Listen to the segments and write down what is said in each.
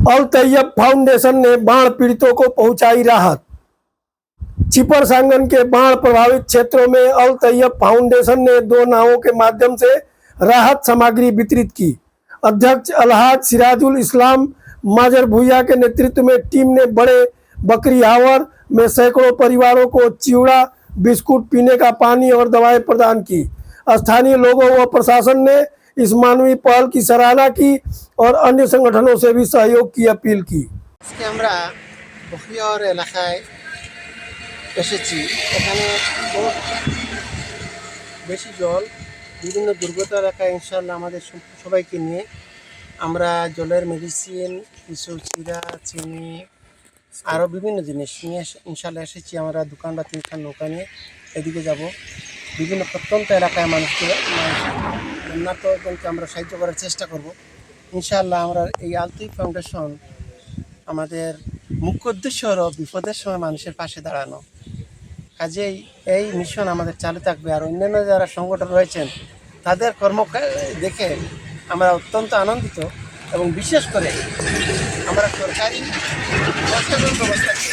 अल Tayyab foundation ने बाढ़ पीड़ितों को पहुंचाई राहत। चिपर सांगन के बाढ़ प्रभावित क्षेत्रों में अल तैयब फाउंडेशन ने 2 नावों के माध्यम से राहत सामग्री वितरित की। अध्यक्ष अलहाज सिराजुल इस्लाम माजर भुइया के नेतृत्व में टीम ने बड़े बकरी हावर में सैकड़ों परिवारों को चिवड़ा, बिस्कुट, पीने का पानी और दवाएं प्रदान की। स्थानीय लोगों व प्रशासन ने इस मानवीय पहल की सराहना की और अन्य संगठनों से भी सहयोग की अपील की। আমরা বখিয়ার এলাকায় এসেছি। এখানে বহুত বেশি জল, বিভিন্ন দুর্গত এলাকায় ইনশাআল্লাহ আমাদের সবাইকে নিয়ে আমরা জলের মেডিসিন, কিছু চিরা, চিনি আরও বিভিন্ন জিনিস নিয়ে ইনশাআল্লাহ এসেছি। আমরা দোকান বা 3খান নৌকা নিয়ে এদিকে যাব। বিভিন্ন প্রত্যন্ত এলাকায় মানুষকে আমরা সাহায্য করার চেষ্টা করব ইনশাআল্লাহ। আমরা এই আল তৈয়ব ফাউন্ডেশন আমাদের মুখ্য উদ্দেশ্য হলো বিপদের সময় মানুষের পাশে দাঁড়ানো। কাজেই এই মিশন আমাদের চালু থাকবে। আর অন্যান্য যারা সংগঠন রয়েছেন তাদের কর্ম দেখে আমরা অত্যন্ত আনন্দিত এবং বিশেষ করে আমরা সরকারি প্রশাসন ব্যবস্থাকে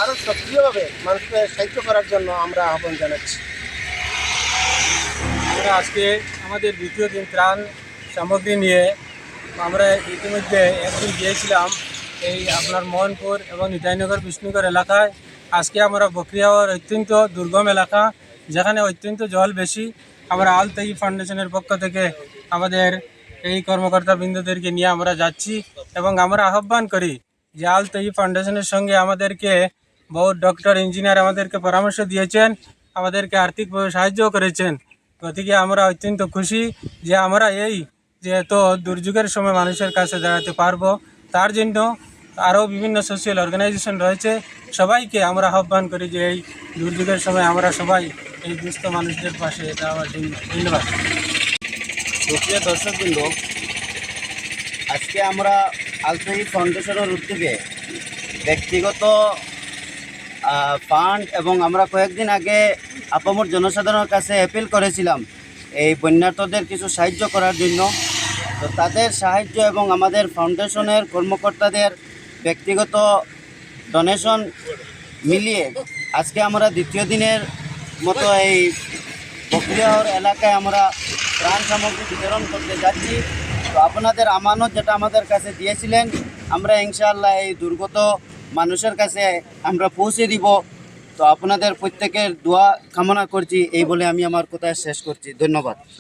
আরও সক্রিয়ভাবে মানুষকে সাহায্য করার জন্য আমরা আহ্বান জানাচ্ছি। আমরা আজকে আমাদের দ্বিতীয় দিন ত্রাণ সামগ্রী নিয়ে আমরা ইতিমধ্যে একদিন গিয়েছিলাম এই আপনার মোহনপুর এবং নিতাইনগর, বিষ্ণুনগর এলাকায়। আজকে আমরা বকরিয়াওয়ার অত্যন্ত দুর্গম এলাকা, যেখানে অত্যন্ত জল বেশি। আমরা আল তৈয়ব ফাউন্ডেশনের পক্ষ থেকে আমাদের এই কর্মকর্তাবৃন্দদেরকে নিয়ে আমরা যাচ্ছি এবং আমরা আহ্বান করি যে আল তৈয়ব ফাউন্ডেশনের সঙ্গে আমাদেরকে বহু ডক্টর, ইঞ্জিনিয়ার আমাদেরকে পরামর্শ দিয়েছেন, আমাদেরকে আর্থিকভাবে সাহায্য করেছেন। গতিকে আমরা অত্যন্ত খুশি যে আমরা এই যে এত দুর্যোগের সময় মানুষের কাছে দাঁড়াতে পারবো। তার জন্য আরও বিভিন্ন সোশ্যাল অর্গানাইজেশন রয়েছে, সবাইকে আমরা আহ্বান করি যে এই দুর্যোগের সময় আমরা সবাই এই দুস্থ মানুষদের পাশে দাঁড়াবার জন্য। ধন্যবাদ। প্রিয় দর্শকবৃন্দ, আজকে আমরা আল তৈয়ব ফাউন্ডেশনের উদ্যোগে ব্যক্তিগত ফান্ড এবং আমরা কয়েকদিন আগে আপামর জনসাধারণের কাছে অ্যাপিল করেছিলাম এই বন্যার্তদের কিছু সাহায্য করার জন্য। তো তাদের সাহায্য এবং আমাদের ফাউন্ডেশনের কর্মকর্তাদের ব্যক্তিগত ডোনেশন মিলিয়ে আজকে আমরা দ্বিতীয় দিনের মতো এই বকরিয়াওয়ার এলাকায় আমরা ত্রাণ সামগ্রী বিতরণ করতে যাচ্ছি। তো আপনাদের আমানত যেটা আমাদের কাছে দিয়েছিলেন আমরা ইনশাআল্লাহ এই দুর্গত মানুষের কাছে আমরা পৌঁছে দিব। তো আপনাদের প্রত্যেকের দোয়া কামনা করছি, এই বলে আমি আমার কথা শেষ করছি। ধন্যবাদ।